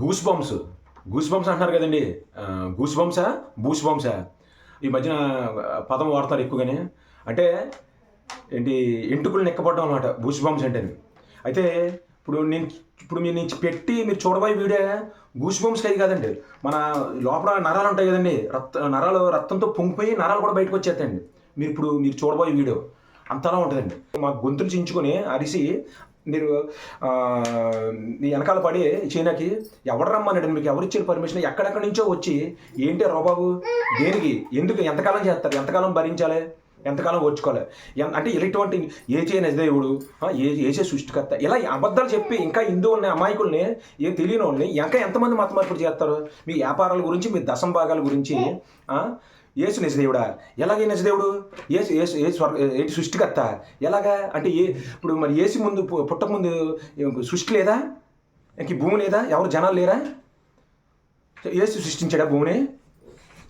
Goose bumps goose bumps అంటున్నారు కదండి. Goose బంప్సా బూస్ బంప్సా ఈ మధ్యన పదం వాడతారు ఎక్కువగానే. అంటే ఏంటి, ఎంటుకలు నెక్కపడడం అనమాట గూస్ బంప్స్ అంటే. అయితే ఇప్పుడు మీరు నుంచి పెట్టి మీరు చూడబోయే వీడియో గూస్ బంప్స్ అయ్యి కాదండి. మన లోపల నరాలు ఉంటాయి కదండి, నరాలు రక్తంతో పొంగిపోయి నరాలు కూడా బయటకు వచ్చేస్తాయండి. మీరు చూడబోయే వీడియో అంతలా ఉంటుందండి. మా గొంతులు చించుకొని అరిసి మీరు నీ వెనకాల పడి చైనాకి ఎవరు రమ్మన్నాడు, మీకు ఎవరు ఇచ్చారు పర్మిషన్, ఎక్కడెక్కడి నుంచో వచ్చి ఏంటి రోబాబు దేనికి ఎందుకు ఎంతకాలం చేస్తారు, ఎంతకాలం భరించాలి, ఎంతకాలం ఓర్చుకోవాలి అంటే ఇలాంటి ఏచే నిజదేవుడు ఏచే సృష్టికర్త ఇలా అబద్ధాలు చెప్పి ఇంకా హిందువుల్ని అమాయకుల్ని ఏం తెలియని వాళ్ళని ఇంకా ఎంతమంది మత మార్పులు చేస్తారు. మీ వ్యాపారాల గురించి మీ దశం భాగాల గురించి ఏసు నిజదేవుడా, ఎలాగే నిజదేవుడు ఏసు ఏసు ఏ ఏంటి సృష్టికర్త ఎలాగా అంటే ఇప్పుడు మరి ఏసు ముందు పుట్టక ముందు సృష్టి లేదా, ఇంక భూమి లేదా, ఎవరు జనాలు లేరా, ఏసు సృష్టించాడా భూమిని?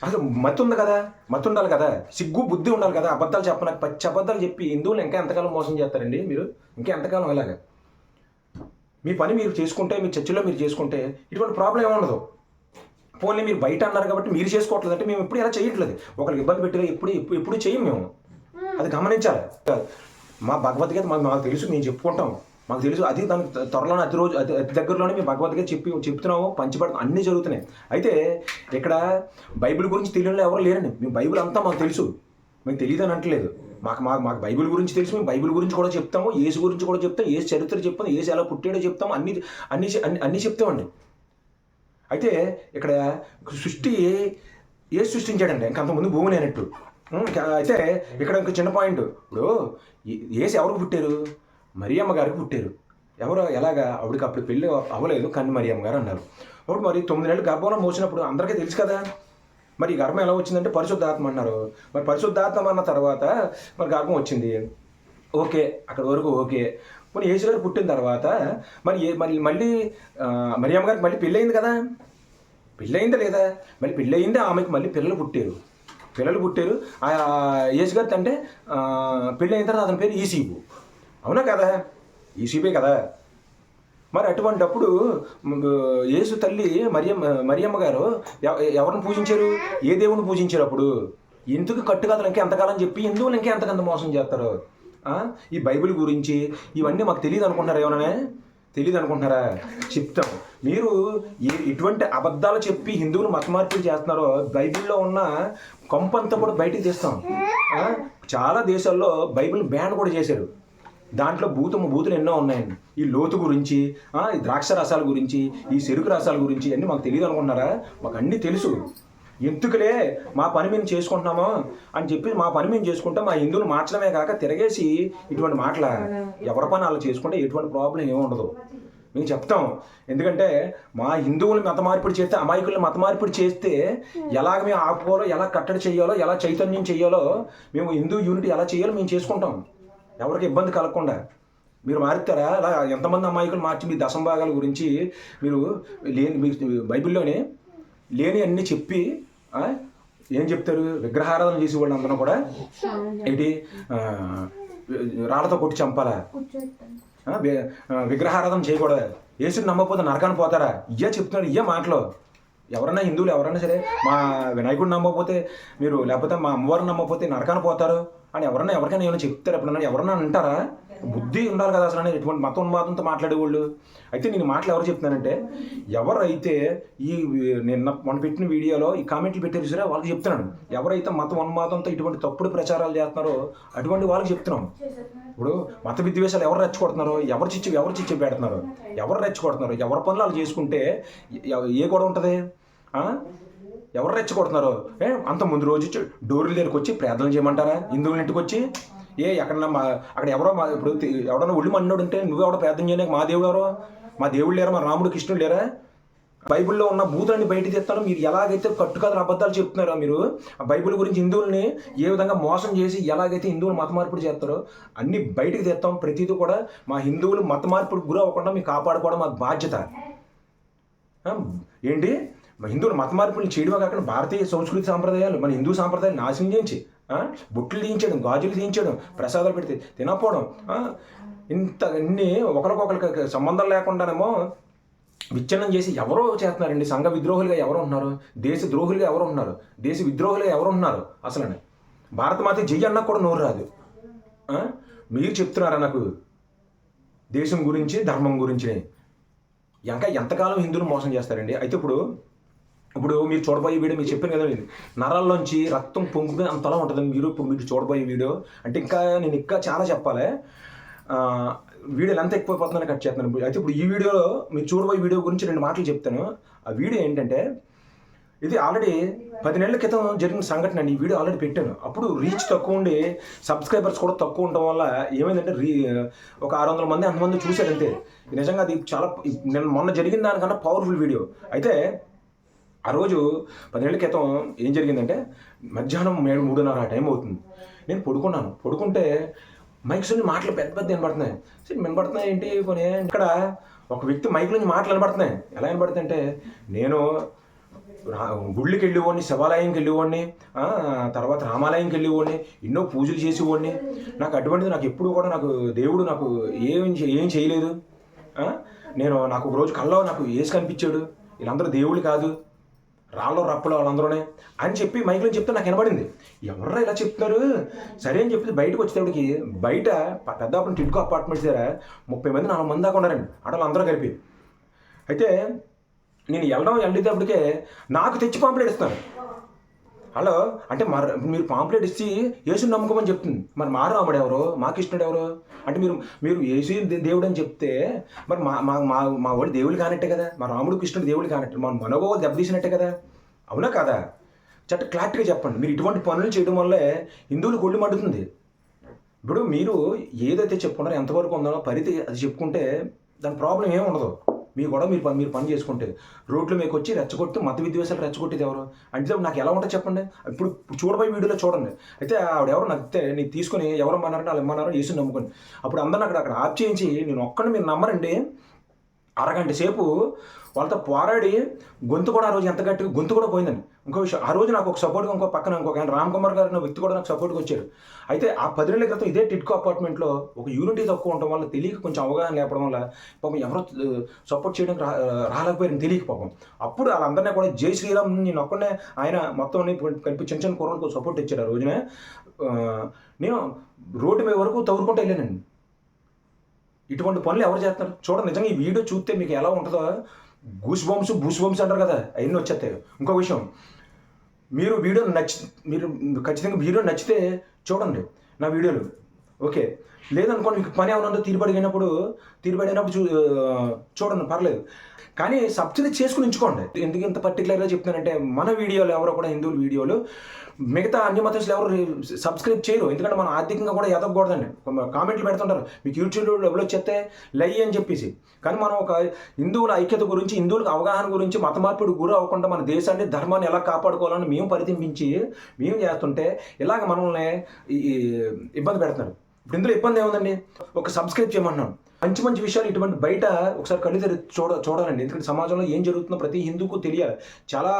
అసలు మతి ఉంది కదా, మతి ఉండాలి కదా, సిగ్గు బుద్ధి ఉండాలి కదా. అబద్ధాలు చెప్పడానికి పచ్చి అబద్ధాలు చెప్పి హిందువులు ఇంకా ఎంతకాలం మోసం చేస్తారండి మీరు, ఇంకా ఎంతకాలం ఇలాగా మీ పని మీరు చేసుకుంటే, మీ చర్చిలో మీరు చేసుకుంటే ఇటువంటి ప్రాబ్లం ఏముండదు. పోనీ మీరు బయట అన్నారు కాబట్టి మీరు చేసుకోవట్లేదు అంటే మేము ఎప్పుడు ఎలా చేయట్లేదు, ఒకరికి ఇబ్బంది పెట్టిగా ఎప్పుడు చేయం మేము, అది గమనించాలి. మా భగవద్గీత మాకు తెలుసు, మేము చెప్పుకుంటాం, మాకు తెలుసు. అది దానికి త్వరలోనే అతి దగ్గరలోనే మేము భగవద్గీత చెప్తున్నాము, పంచిపడతాం, అన్నీ జరుగుతున్నాయి. అయితే ఇక్కడ బైబిల్ గురించి తెలియని ఎవరు లేరండి. మేము బైబిల్ అంతా మాకు తెలుసు, మేము తెలియదు అని అంటలేదు. మాకు బైబిల్ గురించి తెలుసు, మేము బైబిల్ గురించి కూడా చెప్తాము, యేసు గురించి కూడా చెప్తాం, యేసు చరిత్ర చెప్తాం, యేసు ఎలా పుట్టాడో చెప్తాము, అన్నీ చెప్తామండి. అయితే ఇక్కడ సృష్టి ఏసు సృష్టించాడండి, ఇంకంతకుముందు భూమిని అన్నట్టు. అయితే ఇక్కడ ఇంక చిన్న పాయింట్, ఇప్పుడు ఏసు ఎవరికి పుట్టారు, మరియమ్మ గారికి పుట్టారు. ఎవరు ఎలాగా, ఆవిడకి అప్పుడు పెళ్ళి అవ్వలేదు కానీ మరియమ్మ గారు అన్నారు. అప్పుడు మరి 9 నెలలు గర్భంలో మోసినప్పుడు అందరికీ తెలుసు కదా, మరి ఈ గర్భం ఎలా వచ్చిందంటే పరిశుద్ధాత్మ అన్నారు. మరి పరిశుద్ధాత్మ అన్న తర్వాత మరి గర్భం వచ్చింది, ఓకే, అక్కడ వరకు ఓకే. మరి యేసు గారు పుట్టిన తర్వాత మళ్ళీ మరియమ్మ గారికి మళ్ళీ పెళ్ళయింది కదా, పెళ్ళయిందా లేదా, మళ్ళీ పెళ్ళయింది, ఆమెకి మళ్ళీ పిల్లలు పుట్టారు. యేసు గారి అంటే పెళ్ళి అయిన తర్వాత అతని పేరు ఈసీబు, అవునా కదా, ఈసీబే కదా. మరి అటువంటప్పుడు యేసు తల్లి మరియమ్మ గారు ఎవరిని పూజించారు, ఏ దేవుని పూజించారు? అప్పుడు ఎందుకు కట్టుకథలు ఇంకా ఎంతకాలం చెప్పి హిందువులు ఇంకా ఎంతకంత మోసం చేస్తారు? ఈ బైబిల్ గురించి ఇవన్నీ మాకు తెలియదు అనుకుంటున్నారా, ఏమన్నా తెలియదు అనుకుంటున్నారా? చెప్తాం. మీరు ఎటువంటి అబద్ధాలు చెప్పి హిందువులు మత మార్పులు చేస్తున్నారో బైబిల్లో ఉన్న కొంపంతా కూడా బయటికి తీస్తాం. చాలా దేశాల్లో బైబిల్ బ్యాన్ కూడా చేశారు, దాంట్లో బూతులు ఎన్నో ఉన్నాయండి. ఈ లోతు గురించి, ఈ ద్రాక్ష రసాల గురించి, ఈ చెరుకు రసాల గురించి అన్నీ మాకు తెలియదు అనుకుంటున్నారా? మాకు అన్నీ తెలుసు. ఎందుకులే మా పని మేము చేసుకుంటున్నామో అని చెప్పి మా పని మేము చేసుకుంటే మా హిందువులు మార్చడమే కాక తిరగేసి ఇటువంటి మాటల ఎవరి పని అలా చేసుకుంటే ఎటువంటి ప్రాబ్లం ఏమి ఉండదు, మేము చెప్తాం. ఎందుకంటే మా హిందువులు మత మార్పిడి చేస్తే, అమాయకుల్ని మత మార్పిడి చేస్తే ఎలాగ మేము ఆపుకోవాలో, ఎలా కట్టడి చేయాలో, ఎలా చైతన్యం చేయాలో, మేము హిందూ యూనిటీ ఎలా చేయాలో మేము చేసుకుంటాం, ఎవరికి ఇబ్బంది కలగకుండా. మీరు మారుతారా? అలా ఎంతమంది అమాయకులు మార్చి మీ దశంభాగాల గురించి మీరు బైబిల్లోనే లేని అన్నీ చెప్పి ఏం చెప్తారు, విగ్రహారాధన చేసి వాళ్ళు అందరూ కూడా ఏంటి రాళ్ళతో కొట్టి చంపాలా, విగ్రహారాధన చేయకూడదు, యేసుని నమ్మకపోతే నరకాన్ని పోతారా, ఇయ్యే చెప్తున్నారు, ఇయ్యే మాటలు. ఎవరన్నా హిందువులు ఎవరైనా సరే మా వినాయకుడిని నమ్మకపోతే మీరు, లేకపోతే మా అమ్మవారిని నమ్మకపోతే నరకాన్ని పోతారు అని ఎవరికైనా ఏమైనా చెప్తారు? ఎప్పుడన్నా ఎవరన్నా అంటారా? బుద్ధి ఉండాలి కదా అసలు, ఎటువంటి మత ఉన్మాదంతో మాట్లాడేవాళ్ళు. అయితే నేను మాటలు ఎవరు చెప్తున్నానంటే, ఎవరైతే మొన్న పెట్టిన వీడియోలో ఈ కామెంట్లు పెట్టారు సరే వాళ్ళకి చెప్తున్నాను, ఎవరైతే మత ఉన్మాదంతో ఇటువంటి తప్పుడు ప్రచారాలు చేస్తున్నారో అటువంటి వాళ్ళకి చెప్తున్నాం. ఇప్పుడు మత విద్వేషాలు ఎవరు రెచ్చగొడుతున్నారో, ఎవరు చిచ్చి పెడుతున్నారో, ఎవరు రెచ్చగొడుతున్నారో, ఎవరి పనులు వాళ్ళు చేసుకుంటే ఏ గొడవ ఉంటుంది? ఎవరు రెచ్చగొడుతున్నారో అంత ముందు రోజు డోర్ల దగ్గరికి వచ్చి ప్రార్థన చేయమంటారా? హిందువుల ఇంటికి వచ్చి ఎక్కడన్నా అక్కడ ఇప్పుడు ఎవడన్నా ఒళ్ళు మన్నోడు ఉంటే నువ్వెవడో ప్రార్థన చేయడానికి, మా దేవుడు ఎవరో, మా దేవుడు లేరా, మా రాముడు కృష్ణుడు లేరా? బైబిల్లో ఉన్న భూతాన్ని బయట తెస్తారో మీరు, ఎలాగైతే కట్టుకథలు అబద్ధాలు చెప్తున్నారో మీరు ఆ బైబిల్ గురించి హిందువుల్ని ఏ విధంగా మోసం చేసి ఎలాగైతే హిందువులు మత మార్పిడి చేస్తారో అన్ని బయటికి తెస్తాం. ప్రతిదీ కూడా మా హిందువులు మత మార్పిడికి గురి అవ్వకుండా మీకు కాపాడుకోవడం మాకు బాధ్యత. ఏంటి, మా హిందువులు మత మార్పులు చేయడమే కాకుండా భారతీయ సంస్కృతి సాంప్రదాయాలు, మన హిందూ సాంప్రదాయాలు నాశనం చేయించి బొట్లు తీయించడం, గాజులు తీయించడం, ప్రసాదాలు పెడితే తినకపోవడం, అన్నీ ఒకరికొకరికి సంబంధం లేకుండానేమో విచ్ఛిన్నం చేసి ఎవరో చేస్తున్నారండి. సంఘ విద్రోహులుగా ఎవరు ఉన్నారు, దేశ ద్రోహులుగా ఎవరు ఉన్నారు, దేశ విద్రోహులుగా ఎవరు ఉన్నారు? అసలు భారతమాత జై అన్నా కూడా నోరు రాదు. మీరు చెప్తున్నారా నాకు దేశం గురించి, ధర్మం గురించి? ఇంకా ఎంతకాలం హిందువులు మోసం చేస్తారండి? అయితే ఇప్పుడు మీరు చూడబోయే వీడియో మీరు చెప్పాను కదా, నరాల్లోంచి రక్తం పొంగుగా అంతలా ఉంటుంది. మీరు చూడబోయే వీడియో అంటే నేను ఇంకా చాలా చెప్పాలి. వీడియోలు ఎంత ఎక్కువైపోతుందని కట్ చేస్తున్నాను. అయితే ఇప్పుడు ఈ వీడియోలో మీరు చూడబోయే వీడియో గురించి 2 మాటలు చెప్తాను. ఆ వీడియో ఏంటంటే, ఇది ఆల్రెడీ 10 నెలల క్రితం జరిగిన సంఘటన అండి. ఈ వీడియో ఆల్రెడీ పెట్టాను. అప్పుడు రీచ్ తక్కువ ఉండి సబ్స్క్రైబర్స్ కూడా తక్కువ ఉండడం వల్ల ఏమైందంటే ఒక 600 మంది అంతమంది చూశారంతే. నిజంగా అది చాలా నేను మొన్న జరిగిన దానికన్నా పవర్ఫుల్ వీడియో. అయితే ఆ రోజు 10 నెలల క్రితం ఏం జరిగిందంటే, మధ్యాహ్నం 3:30 ఆ టైం అవుతుంది. నేను పడుకుంటే మైక్స్ నుంచి మాటలు పెద్ద వినబడుతున్నాయి. సరే వినబడుతున్నాయి ఏంటి పోనీ, ఇక్కడ ఒక వ్యక్తి మైక్ నుంచి మాటలు వినబడుతున్నాయి. ఎలా వినబడుతాయి అంటే, నేను గుళ్ళకి వెళ్ళేవాడిని, శివాలయంకి వెళ్ళేవాడిని, తర్వాత రామాలయంకి వెళ్ళేవాడిని, ఎన్నో పూజలు చేసేవాడిని. నాకు ఎప్పుడు కూడా దేవుడు నాకు ఏం చేయలేదు. నాకు ఒక రోజు కల్లో నాకు ఏసు కనిపించాడు. వీళ్ళందరూ దేవుళ్ళు కాదు, రాళ్ళు రప్పలు వాళ్ళందరూనే అని చెప్పి మైక్లో చెప్తే నాకు వినబడింది. ఎవరు ఇలా చెప్తున్నారు సరే అని చెప్పి బయటకు వచ్చేటప్పటికి బయట పెద్దాపురం టిడ్కో అపార్ట్మెంట్స్ దగ్గర 30 మంది 40 మంది దాకా ఉన్నారండి, ఆడవాళ్ళు అందరూ కలిపి. అయితే నేను వెళ్ళేటప్పటికే నాకు తెచ్చి పాంప్లెట్ ఇస్తాను. హలో అంటే మీరు పాంప్లెట్ ఇచ్చి యేసుని నమ్ముకోమని చెప్తుంది. మరి రాముడు ఎవరు, మాకు ఇష్టడు ఎవరు అంటే మీరు యేసు దేవుడు అని చెప్తే మరి మా వాడు దేవుడు కానట్టే కదా, మా రాముడు కృష్ణుడు దేవుడు కానట్టు, మన మనోభావాలు దెబ్బతీసినట్టే కదా, అవునా కదా? క్లారిటీగా చెప్పండి. మీరు ఇటువంటి పనులు చేయడం వల్లే హిందువులు కొళ్ళు మండుతుంది. ఇప్పుడు మీరు ఏదైతే చెప్పుకున్నారో ఎంతవరకు ఉందో పరిధి అది చెప్పుకుంటే దాని ప్రాబ్లం ఏమి ఉండదు. మీరు పని చేసుకుంటే రోడ్లు మీకు వచ్చి రెచ్చగొట్టి మత విద్వేషాలు రెచ్చగొట్టేది ఎవరు అంటే నాకు ఎలా ఉంటుందో చెప్పండి. ఇప్పుడు చూడబోయే వీడియోలో చూడండి. అయితే ఆవిడెవరు నచ్చితే నీకు తీసుకొని ఎవరు అన్నారంటే వాళ్ళు ఏమన్నారో యేసుని నమ్ముకొని అప్పుడు అందరిని అక్కడ ఆఫ్ చేయించి నేను ఒక్కడిని మీరు నమ్మరండి అరగంట సేపు వాళ్ళతో పోరాడి గొంతు కూడా ఆ రోజు ఎంత గట్టిగా గొంతు కూడా పోయిందండి. ఇంకో విషయం, ఆ రోజు నాకు ఒక సపోర్ట్గా ఇంకొక ఆయన రామ్ కుమార్ గారు అనే వ్యక్తి కూడా నాకు సపోర్ట్గా వచ్చారు. అయితే ఆ 10 నెలల క్రితం ఇదే టిడ్కో అపార్ట్మెంట్లో ఒక యూనిటీ తక్కువ ఉండటం వల్ల తెలియక కొంచెం అవగాహన లేపడం వల్ల పాపం ఎవరో సపోర్ట్ చేయడానికి రాలేకపోయారని తెలియక పాపం అప్పుడు వాళ్ళందరినీ కూడా జై శ్రీరామ్ నేను ఒక్కడనే ఆయన మొత్తం కలిపి చిన్న కూరలకు సపోర్ట్ ఇచ్చాడు. ఆ రోజునే నేను రోడ్డు మీద వరకు తగులుకుంటూ వెళ్ళానండి. ఇటువంటి పనులు ఎవరు చేస్తారు చూడండి. నిజంగా ఈ వీడియో చూస్తే మీకు ఎలా ఉంటుందో గూస్ బంప్స్ అంటారు కదా, అవన్నీ వచ్చేస్తాయి. ఇంకో విషయం, మీరు ఖచ్చితంగా వీడియో నచ్చితే చూడండి నా వీడియోలు, ఓకే? లేదనుకోండి మీకు పని ఏమైనా తీరుబడినప్పుడు చూడండి, పర్లేదు. కానీ సబ్సిడీ చేసుకుని ఉంచుకోండి. ఎందుకు ఇంత పర్టికులర్గా చెప్తున్నానంటే, మన వీడియోలు ఎవరో కూడా హిందువుల వీడియోలు మిగతా అన్ని మతస్థులు ఎవరు సబ్స్క్రైబ్ చేయరు. ఎందుకంటే మనం ఆర్థికంగా కూడా ఎదగకూడదండి. కామెంట్లు పెడుతుంటారు మీకు యూట్యూబ్లో డబ్బులు వచ్చేస్తే లై అని చెప్పేసి. కానీ మనం ఒక హిందువుల ఐక్యత గురించి, హిందువులకు అవగాహన గురించి, మత మార్పిడి గురి అవ్వకుండా మన దేశాన్ని, ధర్మాన్ని ఎలా కాపాడుకోవాలని మేము పరితింపించి మేము చేస్తుంటే ఇలాగ మనల్ని ఇబ్బంది పెడుతున్నారు. ఇప్పుడు ఇందులో ఇబ్బంది ఏముందండి? ఒక సబ్స్క్రైబ్ చేయమన్నాను. మంచి విషయాలు ఇటువంటి బయట ఒకసారి కళ్ళు తెరి చూడాలండి. ఎందుకంటే సమాజంలో ఏం జరుగుతుందో ప్రతి హిందువుకు తెలియాలి. చాలా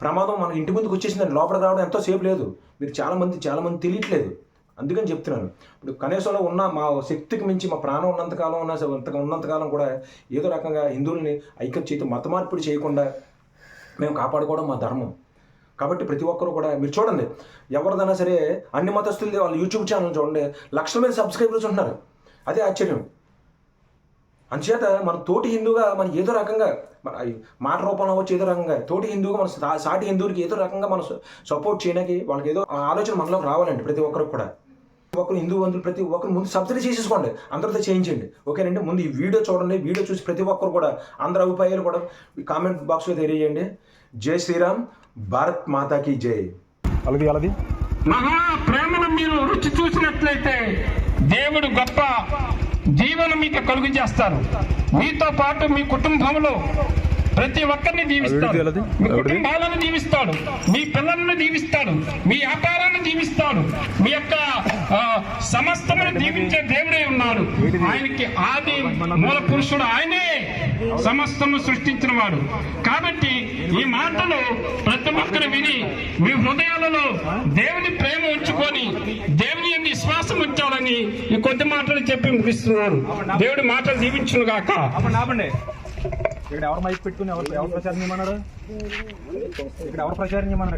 ప్రమాదం మన ఇంటి ముందుకు వచ్చేసిందండి. లోపలికి రావడం ఎంతో సేపు లేదు. మీరు చాలా మంది తెలియట్లేదు. అందుకని చెప్తున్నాను. ఇప్పుడు కనీసంలో ఉన్న మా శక్తికి మించి మా ప్రాణం ఉన్నంతకాలం కూడా ఏదో రకంగా హిందువుల్ని ఐక్యత చేయడం, మత మార్పిడి చేయకుండా మేము కాపాడుకోవడం మా ధర్మం. కాబట్టి ప్రతి ఒక్కరు కూడా మీరు చూడండి, ఎవరిదైనా సరే అన్ని మతస్థులది వాళ్ళ యూట్యూబ్ ఛానల్ చూడండి, లక్షల మంది సబ్స్క్రైబర్స్ ఉంటున్నారు. అదే ఆశ్చర్యం. అందుచేత మన తోటి హిందువుగా మనం ఏదో రకంగా మాట రూపంలో వచ్చి ఏదో రకంగా తోటి హిందువుగా మన సాటి హిందువులకి ఏదో రకంగా మనం సపోర్ట్ చేయడానికి వాళ్ళకి ఏదో ఆలోచన మనలో రావాలండి. ప్రతి ఒక్కరికి కూడా ఒకరు హిందూ బంధువులు ప్రతి ఒక్కరు ముందు సబ్సిడీ చేసేసుకోండి, అందరితో చేయించండి, ఓకేనండి? ముందు ఈ వీడియో చూడండి. వీడియో చూసి ప్రతి ఒక్కరు కూడా అందరి అభిప్రాయాలు కూడా కామెంట్ బాక్స్లో తెలియజేయండి. జై శ్రీరామ్, భారత్ మాతాకి జై. అలాది మహా ప్రేమను మీరు రుచి చూసినట్లయితే దేవుడు గొప్ప జీవనం మీకు కలుగు చేస్తారు. మీతో పాటు మీ కుటుంబంలో ప్రతి ఒక్కరిని దీవిస్తాడు. మీ కుటుంబాలను దీవిస్తాడు, మీ పిల్లలను దీవిస్తాడు, మీ వ్యాపారాన్ని దీవిస్తాడు, మీ యొక్క సమస్తమును దీవించే దేవుడే ఉన్నాడు. ఆయనకి ఆది మూల పురుషుడు ఆయనే సమస్తము సృష్టించిన వాడు. కాబట్టి ఈ మాటలు ప్రతి ఒక్కరు విని మీ హృదయాలలో దేవుని ప్రేమ ఉంచుకొని దేవుని యందు విశ్వాసం ఉంచాలని ఈ కొద్ది మాటలు చెప్పి ముగిస్తున్నారు. దేవుడి మాటలు దీవించును గాక. ఇక్కడ ఎవరు మైక్ పెట్టుకుని ఎవరు ప్రచారం చేయమన్నారు? ఇక్కడ ఎవరు ప్రచారం చేయమన్నారు?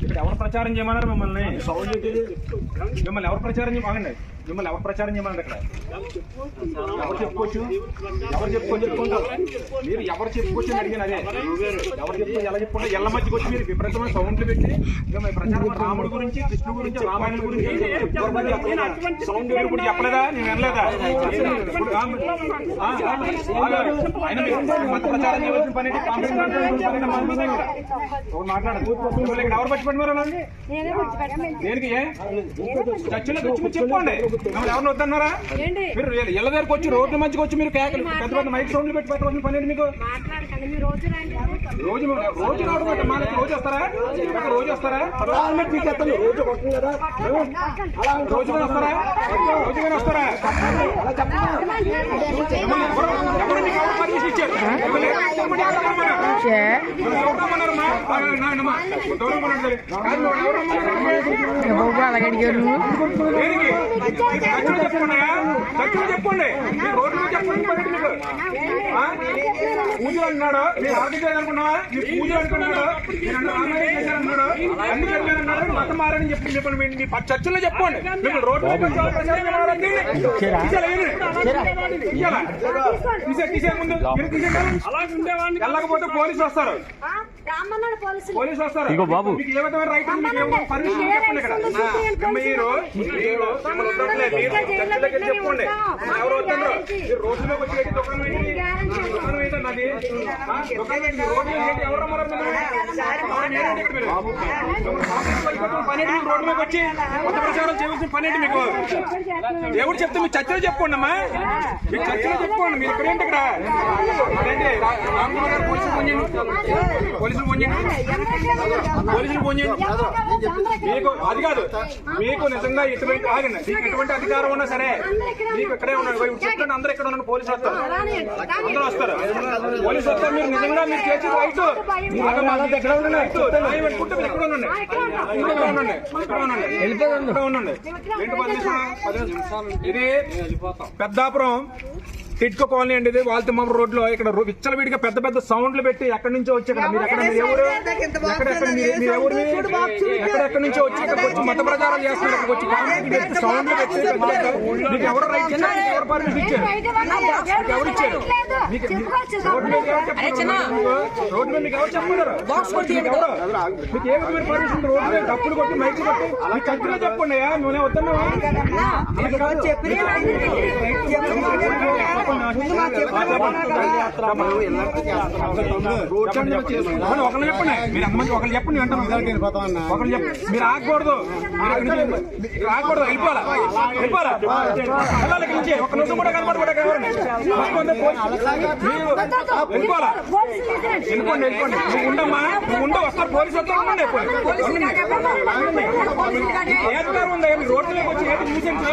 ఇక్కడ ఎవరు ప్రచారం చేయమన్నారు? మిమ్మల్ని ఎవరు ప్రచారం చేయమండి? మిమ్మల్ని ఎవరు ప్రచారం చేయమన్నారు? ఇక్కడ ఎవరు చెప్పుకోవచ్చు? చెప్పుకుంటారు మీరు ఎవరు చెప్పుకోవచ్చు అని అడిగాను. అదే ఎవరు చెప్పుకోవచ్చు, ఎలా చెప్పుకుంటారు? ఎల్ల మధ్యకి వచ్చి మీరు విపరీతమైన సౌండ్లు పెట్టి ప్రచారం రాముడి గురించి, కృష్ణుడి గురించి, రామాయణం గురించి సౌండ్ ఇప్పుడు చెప్పలేదా? నేను వినలేదా? ఆయన మత ప్రచారం చేయవలసిన పని మాట్లాడదు. ఇక్కడ ఎవరు పచ్చిపెట్టమారు? దేనికి? చర్చలో చెప్పుకోండి. ఎవరిని వద్దన్నారా? మీరు ఇళ్ళ దగ్గరకు వచ్చి రోడ్ల మధ్యకి వచ్చి మీరు కేకలు పెద్ద పెద్ద మైక్ సౌండ్లు పెట్టి పెట్టవలసిన పని మీకు. రోజు రావడం మాకు రోజు వస్తారా? రోజు వస్తారా? రోజుగానే వస్తారా? రోజుగానే వస్తారా? ఎవరు మీకు ఎవరు పర్మిషన్ ఇచ్చారు? చెప్పండి. రోడ్లు చెప్పండి. పూజలు అంటున్నాడు, మీరు ఆర్థిక అనుకున్నావా? మీరు పూజలు అనుకున్నాడు, చేశారన్నాడు, అన్ని చెప్పారన్నాడు, మతం మారని చెప్పండి. మీ చర్చలో చెప్పండి. మీరు రోడ్లు తీసే ముందు వెళ్ళకపోతే పోలీసులు వస్తారు. పోలీసులు వస్తారు. మీకు ఏ విధమైన రైట్ ఉంది? మీకు పర్మిషన్ చెప్పండి. ఇక్కడ మీరు చెప్పండి. ఎవరు వస్తున్నారు? మీరు రోడ్లోకి వచ్చి దుకాణం ఏంటి? దుకాణం ఏంటన్నది? దుకాణం ఏంటి? రోడ్లు ఏంటి? ఎవరు పని రోడ్లోకి వచ్చి కొత్త ప్రచారం చేయవలసిన పని ఏంటి మీకు? ఎవరు చెప్తే మీరు చర్చలో చెప్పుకోండి అమ్మా. మీరు చర్చలో చెప్పుకోండి. మీరు ఇక్కడేంటి? ఇక్కడ అదేంటి రామకుమార్ గారు పోలీసులు ఫోన్ చేయండి. పోలీసులు ఫోన్ చేయండి. మీకు అది కాదు. మీకు నిజంగా ఎటువంటి ఆగండి. మీకు ఎటువంటి అధికారం ఉన్నా సరే మీకు ఇక్కడే ఉన్నాడు. చెప్తుంటే అందరూ ఇక్కడ ఉన్నాడు. పోలీసులు వస్తారు. అందరూ వస్తారు. పోలీసు వస్తారు. మీరు నిజంగా మీరు చేసే రైట్ ఇక్కడ ఉండండి. ఇది పెద్దాపురం టిట్కో కాలనీ అండి. ఇది వాల్తిమ్మ రోడ్ లో ఇక్కడ విచ్చలవిడిగా పెద్ద పెద్ద సౌండ్లు పెట్టి ఎక్కడి నుంచో వచ్చి ఎక్కడెక్కడి నుంచో వచ్చి ఇక్కడికి వచ్చి మత ప్రచారాలు చేస్తున్నారు. ఇక్కడికి వచ్చి సౌండ్లు పెట్టి మీకు ఎవరు రైట్ ఇచ్చారు? ఎవరు పర్మిషన్ ఇచ్చారు? మీకు ఎవరు ఇచ్చారు? రోడ్డు మీద మీకు ఎవరు చెప్పమన్నారు? మీకు ఏ విధమైన పర్మిషన్? రోడ్డు మీద డప్పులు కొట్టి మైకులు కొట్టి మీ చర్చలో చెప్పండి. నువ్వు వద్దన్నావా? ఒకళ్ళు చెప్పండి. మీరు అంతమంది ఒకళ్ళు చెప్పండి. ఒకళ్ళు చెప్పండి. మీరు ఆగకూడదు. ఆగకూడదు. వెళ్ళిపోవాలా? ఒక నిమిషం కూడా కనపడకూడదు. వెళ్ళిపోవాలా? వెళ్ళిపోండి. నువ్వు ఉండమ్మా. నువ్వు ఉండవు. వస్తారు పోలీసు వస్తారు. ఉండండి. ఏ అధికారం ఉందా? మీరు రోడ్డు మీద వచ్చి ఏంటి న్యూసెన్స్?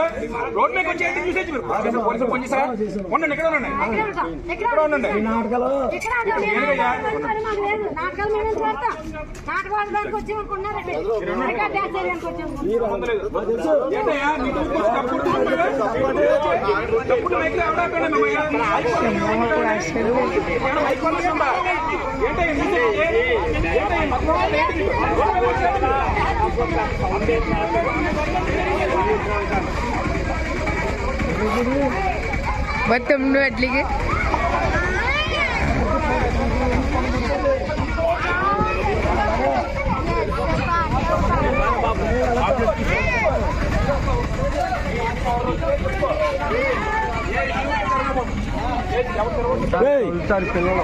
రోడ్డు మీద వచ్చి ఏంటి న్యూసెన్స్? మీరు పోలీసులు ఫోన్ చేశారా? ఉండండి. ఇక్కడ ఉండండి. ఇక్కడ ఉండండి. మొత్తం నువ్వు అట్లికి పిల్లలు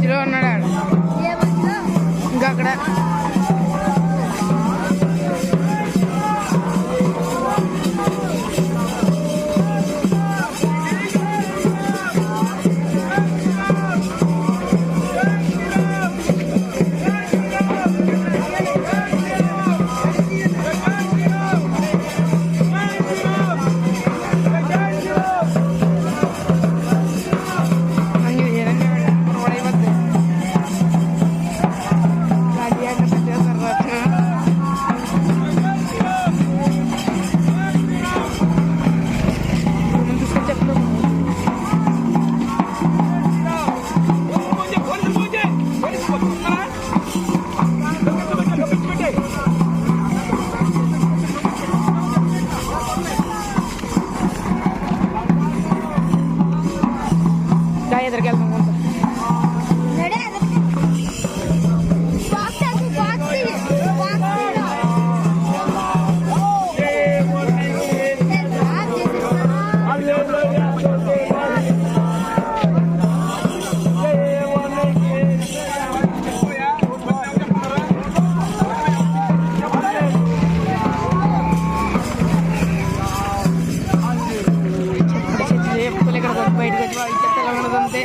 మధ్యలో ఉన్నాడు ఆడు. ఇంకా అక్కడ ఎదురుకి వెళ్తాం. ఇక్కడ బయటకు వచ్చి వాళ్ళు చెత్తగా ఉండదంతే.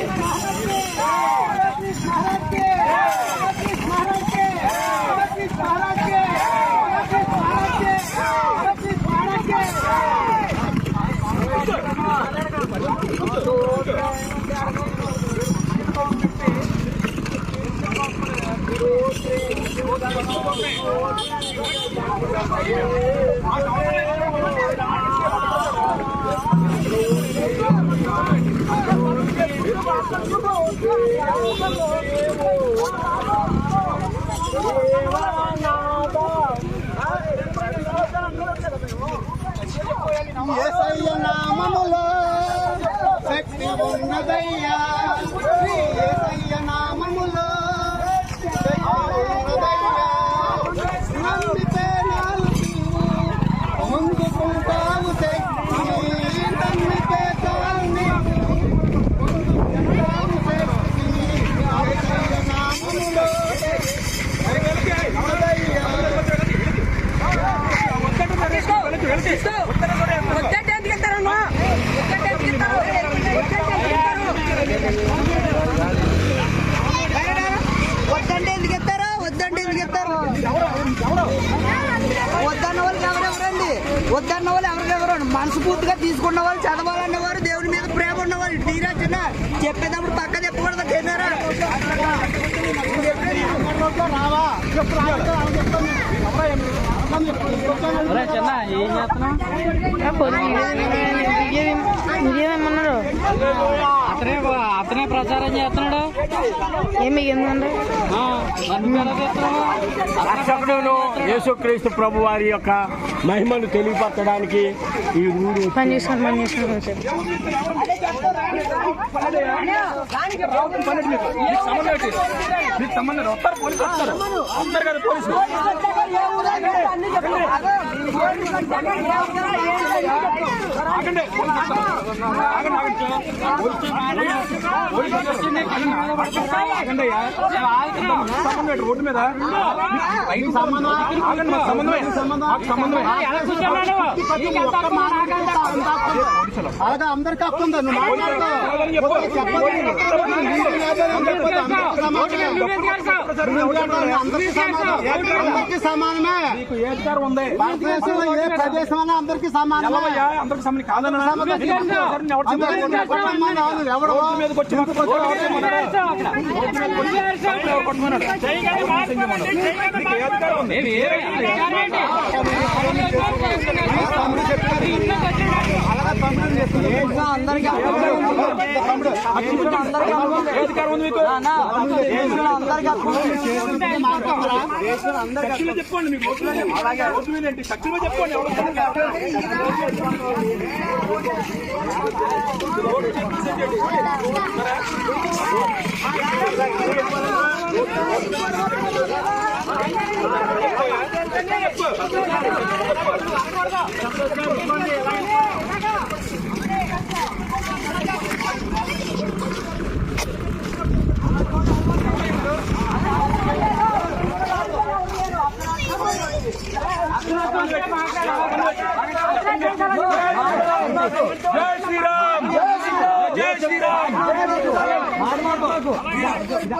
యేసయ్య నామములో శక్తి ఉన్నదయ్యా, యేసయ్య నామములో శక్తి ఉన్నదయ్యా. నమ్మితే నాలుగు ముందుకుంటావు శక్తి, నమ్మితే చాలు ముందుకుంటావు శక్తి. యేసయ్య నామములో వద్దంటే ఎందుకు ఎత్తారు? వద్దంటే ఎందుకు ఎత్తారు? వద్దన్న వాళ్ళకి ఎవరెవరండి? వద్దన్న వాళ్ళు ఎవరెవరండి? మనస్ఫూర్తిగా తీసుకున్న వాళ్ళు, చదవాలన్నవారు, దేవుని మీద ప్రేమ ఉన్నవాళ్ళు తీరాచిన చెప్పేటప్పుడు పక్క చెప్పకూడదు. తిన్నారా మీరేమన్నారు? అతనే ప్రచారం చేస్తున్నాడు. ఏమి ఏంటంటే రక్షకుడును యేసుక్రీస్తు ప్రభు వారి యొక్క మహిమను తెలియపరచడానికి ఈ ఊరు పని చేసుకోండి సంబంధం వస్తారు, పోలీసులు వస్తారు, అందరు కదా పోలీసులు. రోడ్డు మీద అలాగా అందరికి వస్తుంది. అందరికి సమానమే. భారతదేశంలో ఏ ప్రదేశం అయినా అందరికి సమానమే. అందరికి సంబంధం కాదన్నా ఎవరు మీదకి వచ్చి అందరికీ చెప్పుకోండి, మీకు ఓటు మీద ఏంటి శక్తిలో చెప్పుకోండి.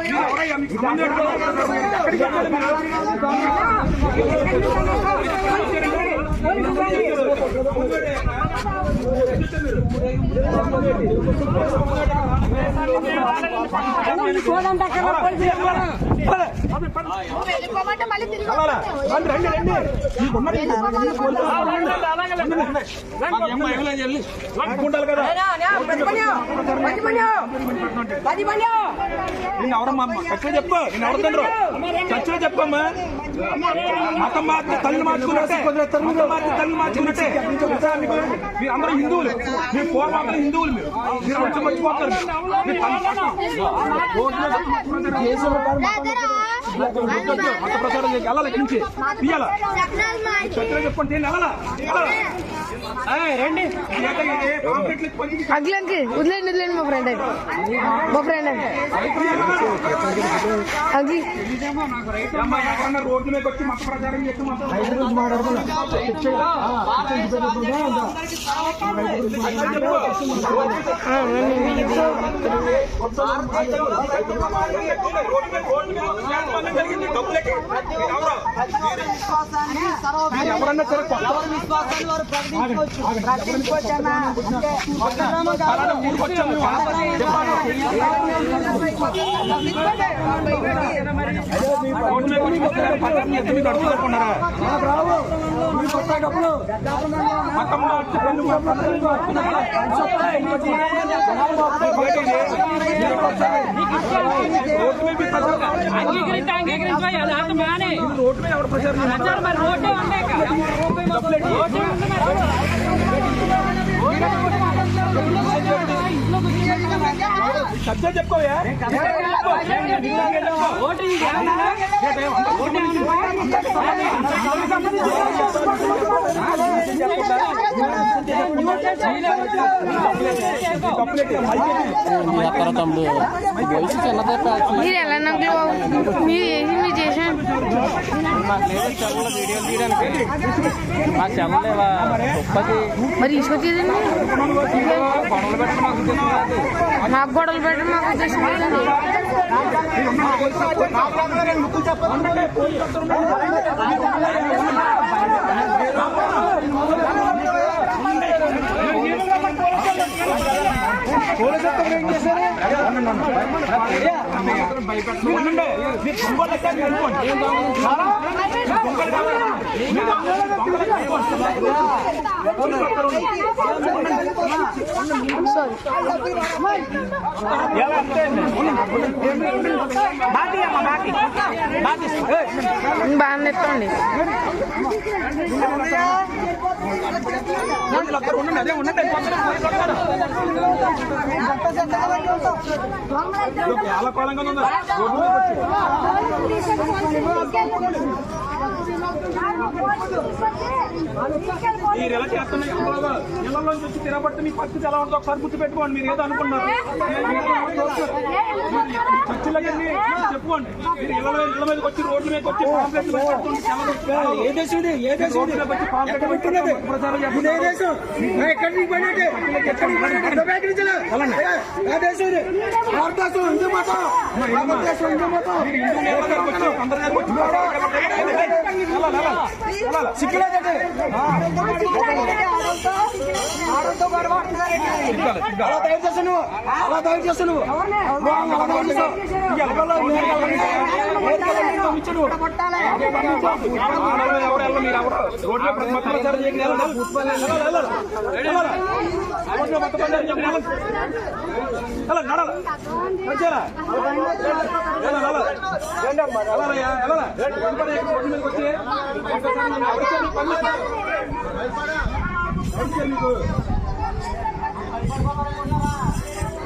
ఎవరయ్యా? మీకు సంబంధం ఏంటో? ఎక్కడికి వెళ్ళాలి మీరు? రండి అనుకుంటారు కదా. నేను ఎవరమ్మా? చర్చలో చెప్పు. నేను ఎవరు తండ్రి? చర్చలో చెప్పమ్మా. మతం మార్చి తల్లి మార్చుకున్నట్టే, తల్లి మార్చుకున్నట్టే. మీరు అందరూ హిందువులు, మీరు పూర్వమాతలు హిందువులు. మీరు వచ్చి మర్చిపోతారు. మత ప్రచారం చేసి వెళ్ళాలి, ఇక్కడి నుంచి తీయాలా? చర్చలో చెప్పండి. వెళ్ళాలా? రండి. అగ్లంకి వదిలేండి మా ఫ్రెండ్ అయితే అగ్లి రోడ్డు మీద వచ్చి మత ప్రచారం చేసి ఎవరన్నా సరే రోడ్డు మీద ఎవరు ప్రచారం సత్యం చెప్పుకోవా? మీరు ఎలా నగ్గు మీరు ఏది మీరు చేశాను మరి తీసుకొచ్చేదండి మాకు గొడవలు పెట్టడం మాకు ఉద్దేశం లేదండి. బాగా ఎత్తండి. మీరు ఎలా చేస్తున్నారు? ఇళ్లలోంచి వచ్చి తినబట్టి మీ పరిస్థితి ఎలా ఉంటుందో ఒకసారి గుర్తు పెట్టుకోండి. మీరు ఏదో అనుకున్నారు చర్చలకి చెప్పుకోండి. మీరు ఇళ్ల మీదకి వచ్చి రోడ్ల మీదకి వచ్చి అలా తయారు చేస్తాను.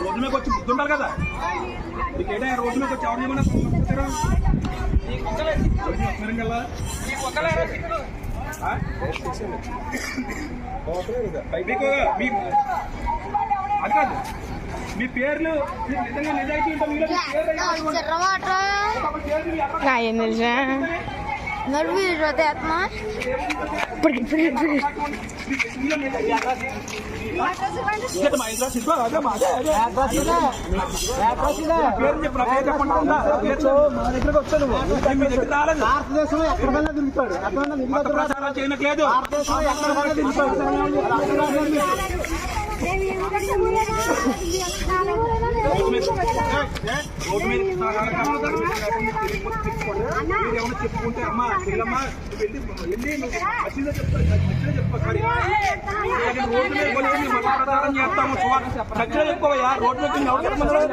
రోడ్డు మీద వచ్చి బుద్ధుండాలి కదా. మీకు ఏదైనా రోడ్డు మీద వచ్చి ఎవరు ఏమన్నా అది కాదు. మీ పేర్లు నిజంగా నిజాయితీ ఉంటాం. మా ఇంట్లో ఇదిగో, అదే మాదే, అదే. పేరు చెప్పు, నా పేరు చెప్పండి. మా దగ్గరకు వచ్చాను మీ దగ్గర రాలేదు. భారతదేశంలో ఎక్కడికైనా తిరుగుతాడు, ఎక్కడైనా మత ప్రచారం చేయట్లేదు. భారతదేశంలో ఎక్కడికైనా తిరుగుతాడు. రోడ్డు మీద ఏమన్నా చెప్పుకుంటే అమ్మా చెల్లమ్మా వెళ్ళి మసీదులో చెప్తారు, సారీ రోడ్డు మీద మత ప్రచారం చేస్తాము. చర్చలో చెప్పుకోవయ్యా. రోడ్డు మీద ఎవరు చెప్పమన్నారు?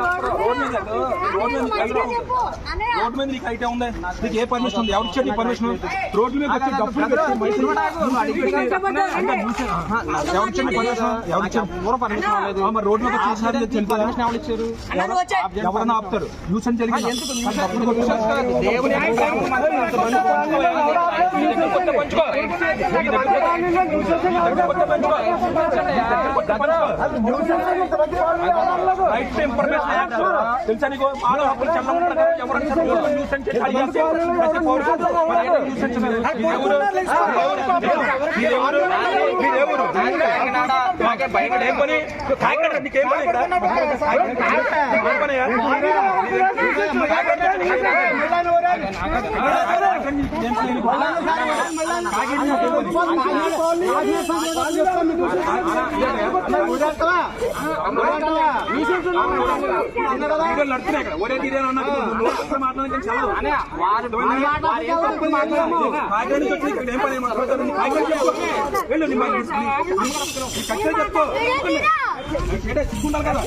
రోడ్డు మీద నీకు అయితే ఉంది, నీకు ఏ పర్మిషన్ ఉంది? ఎవరు ఇచ్చారు నీ పర్మిషన్? రోడ్డు మీద వచ్చి డబ్బులు పెట్టి ఎవరు ఇచ్చారు పర్మిషన్? ఎవరు ఇచ్చారు? మరి రోడ్డు మీద ఎవరన్నా ఆపుతారు? న్యూసెన్స్ జరిగింది. తెలుసా నీకు? నడుతున్నాయి ఇక్కడ ఒరే తీరే మాట్లాడడానికి చెప్పు సిగ్గుండాలి కదా.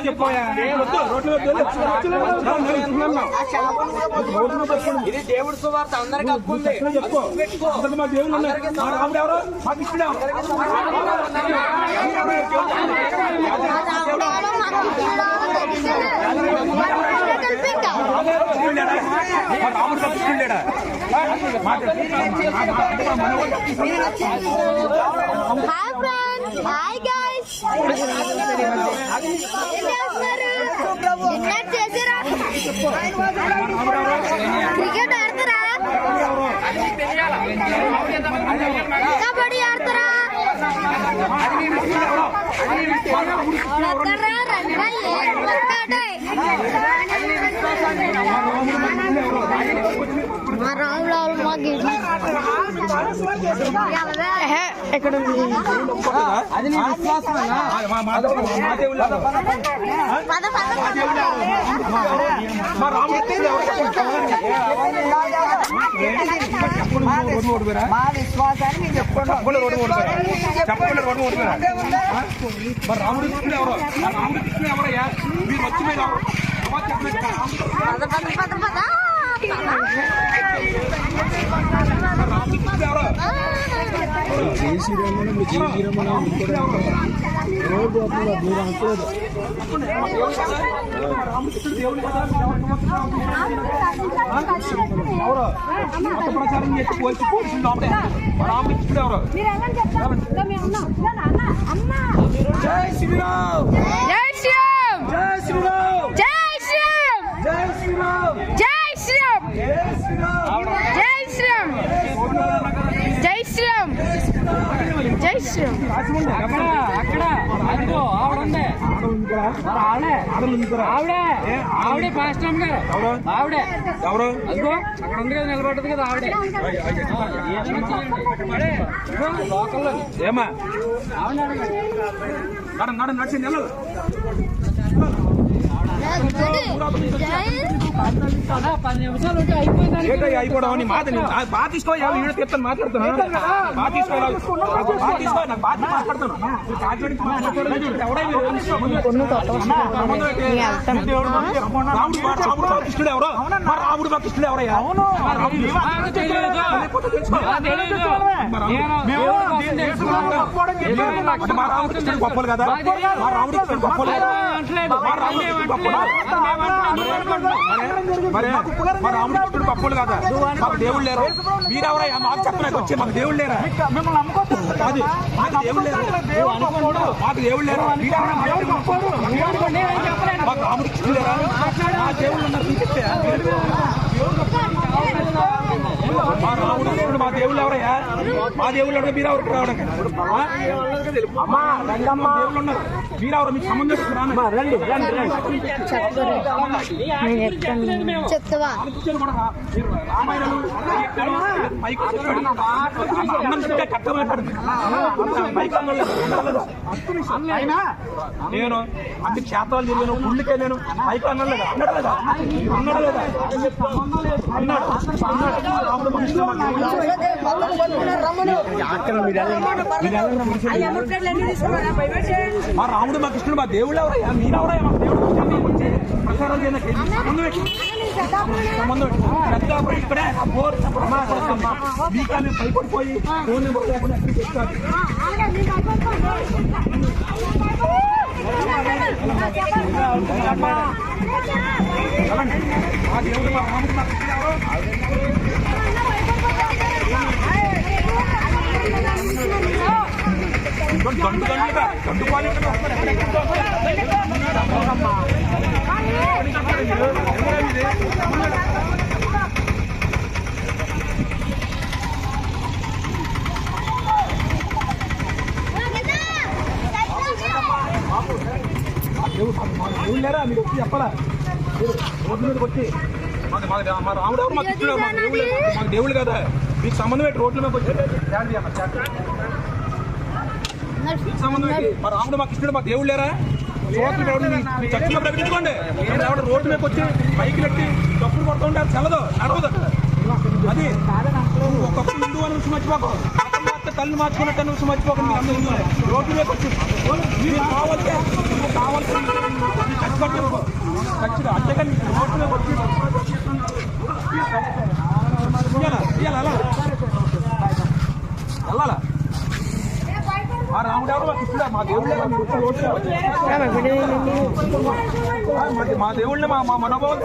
చెప్పోయా ఇది దేవుడు సువార్త అందరికి హక్కుంది. చెప్పు మా దేవుళ్ళు ఉన్నాయి. రాముడు ఎవరు? మాకు ఇష్టం రాముడు తప్పించుకుంటాడా? హాయ్ గైస్, చేసారా? క్రికెట్ ఆడతారా? కబడ్డీ ఆడతారా? మా రాములు మాకు ఎక్కడ ఉంది? అది నీ విశ్వాసం. మా విశ్వాసాన్ని చెప్పండి. రాముడు కృష్ణుడు ఎవరు? రాముడు కృష్ణుడు ఎవరయ్యా? మీరు వచ్చి మీద ప్రచారం చేసి పోలీసు పోలీసులు రాముడు కృష్ణుడు ఎవరు? జై శ్రీరామ్, జై శ్రీరామ్, జై శ్రీరామ్, జై శ్రీరామ్, జై శ్రీరామ్, జై శ్రీరామ్, జై శ్రీరామ్, జై శ్రీరామ్, జై శ్రీరామ్. ఆవిడే ఫాస్ట్ గారు ఆవిడే ఎవరు? అదిగో అక్కడ ఉంది కదా నిలబడ్డది కదా ఆవిడే లోకల్లో ఏమా నడిచి నెలలు అలా 10 నిమిషాలు ఉంటే అయిపోయిందని అయిపోవడం మాట బాగా తీసుకో చెప్తాను మాట్లాడుతాను బాగా తీసుకో నాకు బాగా మాట్లాడతాను కృష్ణుడు ఎవరో రాముడు మా కృష్ణుడు ఎవరయ్యా మా రాముడు కృష్ణుడు గొప్పలు కదా మా రాముడు కృష్ణుడు గొప్పలు మరి మా రాముడు కృష్ణుడు గొప్పలు కదా మాకు దేవుళ్ళు లేరు మీరెవరయ్యా మాకు చెప్పలేక వచ్చే మాకు దేవుళ్ళు లేరా మిమ్మల్ని నమ్ముకోవచ్చు కాదు మాకు దేవుళ్ళు లేరు మాకు దేవుళ్ళు లేరు మాకు రాముడు కృష్ణుడు లేరా మా దేవుళ్ళు ఉన్నారు మా రాముడు కృష్ణుడు మా దేవుళ్ళు ఎవరయ్యా? మా దేవుళ్ళు ఎవరు? మీరు ఎవరు రావడం? దేవుళ్ళు ఉన్నారు, మీరెవరు? మీకు సంబంధం రండి రండి రండి. చెప్తావా రామాయణం నేను అన్ని క్షేత్రాలు తిరిగాను, గుళ్ళకి వెళ్ళాను, పైకి అన్నలేదా? అన్నట్లేదా? అన్నడలేదా? అన్నాడు. మా రాముడు మా కృష్ణుడు మా దేవుళ్ళు ఎవరయ్యా? మీరెవరయ్యా? మా దేవుడు వచ్చి ప్రసారం చేయడానికి సంబంధం పెద్దాపురం ఇక్కడే మీకా మేము భయపడిపోయి ఫోన్ నెంబర్ లేకుండా చెప్తాను. మా దేవుడు మా రాముడు మా కృష్ణుడు ఎవరు? గండు గండుగా గండు పాలి దేవుడు లేరా? మీరు వచ్చి చెప్పరా? రోడ్డు మీదకి వచ్చి మా రాముడు ఎవరు? మా కృష్ణుడు మా దేవుళ్ళు, మాకు దేవుళ్ళు కదా. మీకు సంబంధం ఏంటి? రోడ్ల మీద వచ్చి సంబంధం ఏంటి? మా రాముడు మా కృష్ణుడు మా దేవుళ్ళు లేరా? చర్చలో ప్రకటించుకోండి. రోడ్డు మీదకి వచ్చి బైకులు ఎట్టి తప్పులు కొడుతూ ఉంటే అది చల్లదు, నడవదు. అది ఒకప్పుడు హిందూ అని విషయం మర్చిపోకు, తల్లి మార్చుకున్నట్టు అని విషయం మర్చిపోకండి. అందరూ హిందూ రోడ్డు మీదకి వచ్చి మీరు కావాలంటే ఖచ్చితంగా అంతేగాని రోడ్డు మీదకి వచ్చి వెళ్ళాలా? మా రాముడు ఎవరు? మా కృష్ణుడు మా దేవుళ్ళే. మా దేవుళ్ళే మా మనోభావం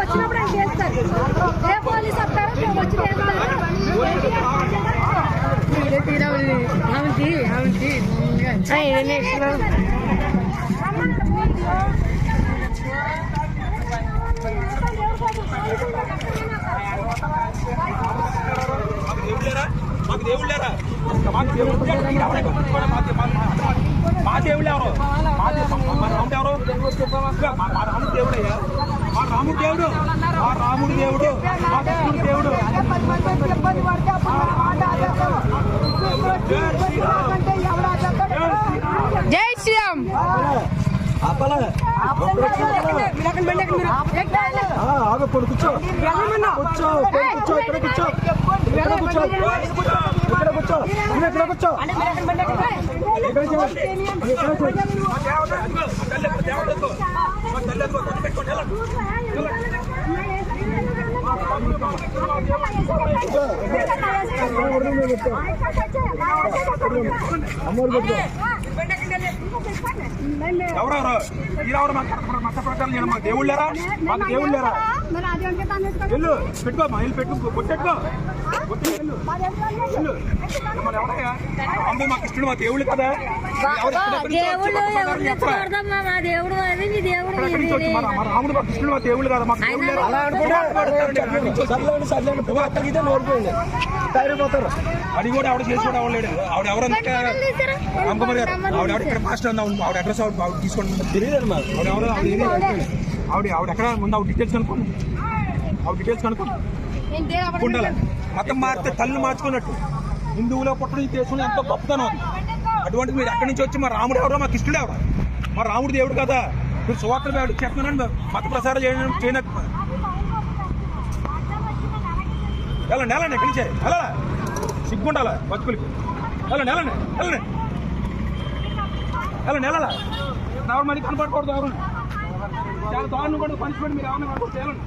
వచ్చినప్పుడు ఆయన చేస్తారు. ఏ పోలీసు వస్తారో వచ్చి మాకు దేవుళ్ళు లేరా? మా దేవుళ్ళు ఎవరు? మా రాముడు ఎవరు? మా రాముడు దేవుడయ్యా. మా రాముడు దేవుడు, మా రాముడు దేవుడు, మా కృష్ణుడు దేవుడు. జై శ్రీరామ్. ఆగకూడదు, కూర్చో కూర్చో కూర్చో, ఇక్కడ కూర్చో, ఇక్కడ కూర్చో, ఇక్కడ కూర్చో, ఇక్కడ కూర్చో. ఎవరెవరు మీరెవరు? మత ప్రకారం మా దేవుళ్ళేరా? మాకు దేవుళ్ళేరా? వెళ్ళు పెట్టుకోమా, వెళ్ళి పెట్టుకో, కొట్టెట్టుకో, ఎవరయ్యా? రాముడు మా కృష్ణుడు మా దేవుళ్ళు కదా. మా రాముడు మా కృష్ణుడు మా దేవుళ్ళు కదా. మాకు అది కూడా ఆవిడ చేసి కూడా అవ్వలేడు. ఆవిడ ఎవరంటే అమ్మగారు గారు, ఆవిడ ఇక్కడ మాస్టర్ అందా, ఆవిడ అడ్రస్ ఆవిడ తీసుకోండి. తెలియదు ఆవిడ ఎవరో, ఆవిడ ఎక్కడ ముందు ఆవిడ డీటెయిల్స్ కనుక్కోండి. ఆవిడ డీటెయిల్స్ కనుక్కోండి. ఉండాలి. మతం మారితే తల్లి మార్చుకున్నట్టు హిందువులో పుట్టడం ఈ దేశంలో ఎంతో గొప్పతనం ఉంది. అటువంటి మీరు ఎక్కడి నుంచి వచ్చి మా రాముడు ఎవరో మా కృష్ణుడు ఎవరు? మా రాముడు దేవుడు కదా. మీరు సువార్తలు చేస్తున్నాను, మత ప్రసారం చేయనట్టు వెళ్ళండి వెళ్ళండి. ఎక్కడి నుంచే వెళ్ళాలా? సిగ్గుండాలా బతుకులకి? వెళ్ళండి వెళ్ళండి వెళ్ళండి వెళ్ళండి వెళ్ళాలా? ఎవరు మరి కనపడకూడదు. ఎవరు చాలా దారుణం కూడా పనిష్మెంట్ మీరు ఏమన్నా కనపడితే వెళ్ళండి.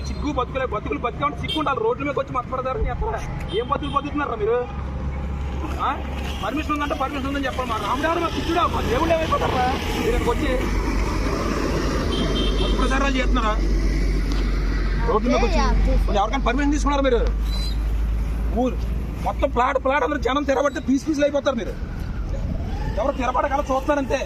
సిగ్గు బతుకులు బతికామంటే సిగ్గు ఉండాలి. రోడ్ల మీద వచ్చి మతపడతారని చెప్పాలి. ఏం బతుకుతున్నారా మీరు? పర్మిషన్ ఉందంటే పర్మిషన్ ఉందని చెప్పాలి. మా రాముడు ఎవరు? మా కృష్ణుడు మా దేవుళ్ళు ఏమైపోతారా? మీరు ఇక్కడికి వచ్చి ప్రచారాలు చేస్తున్నారా రోడ్డు మీద వచ్చి ఎవరికైనా పర్మిషన్ తీసుకున్నారా మీరు ఊరు మొత్తం ప్లాట్ అందరూ జనం తెరబడితే పీసులు అయిపోతారు మీరు ఎవరు తెరబడగల చూస్తారంతే